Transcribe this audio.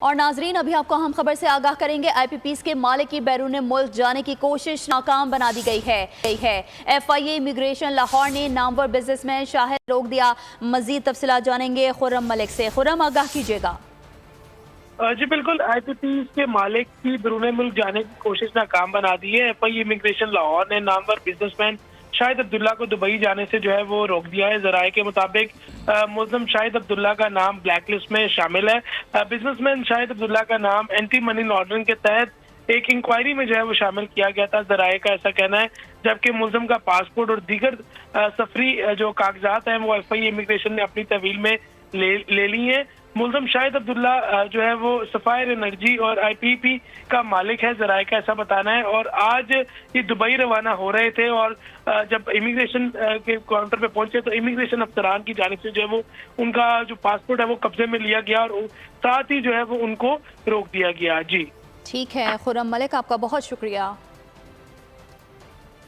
और नाजरीन, अभी आपको हम खबर से आगाह करेंगे। IPPs के मालिक की बैरून मुल्क जाने की कोशिश नाकाम बना दी गई है। FIA इमिग्रेशन लाहौर ने नामवर बिजनेसमैन शाहिद रोक दिया। मजीद तफसीलात जानेंगे खुर्रम मलिक से। खुर्रम, आगाह कीजिएगा। जी बिल्कुल, IPPs के मालिक की बैरून मुल्क जाने की कोशिश नाकाम बना दी है। FIA इमिग्रेशन लाहौर ने नामवर बिजनेसमैन शाहिद अब्दुल्ला को दुबई जाने से जो है वो रोक दिया है। जराये के मुताबिक मुल्ज़िम शाहिद अब्दुल्ला का नाम ब्लैक लिस्ट में शामिल है। बिजनेसमैन शाहिद अब्दुल्ला का नाम एंटी मनी लॉन्ड्रिंग के तहत एक इंक्वायरी में जो है वो शामिल किया गया था। जराये का ऐसा कहना है, जबकि मुल्ज़िम का पासपोर्ट और दीगर सफरी जो कागजात हैं वो FIA इमिग्रेशन ने अपनी तहवील में ले ली हैं। मुल्ज़िम शाहिद अब्दुल्ला जो है वो सफायर एनर्जी और IPP का मालिक है, जराये का ऐसा बताना है। और आज ये दुबई रवाना हो रहे थे और जब इमिग्रेशन के काउंटर पे पहुंचे तो इमिग्रेशन अफसरान की जानिब से जो है वो उनका जो पासपोर्ट है वो कब्जे में लिया गया और साथ ही जो है वो उनको रोक दिया गया। जी ठीक है खुर्रम मलिक, आपका बहुत शुक्रिया।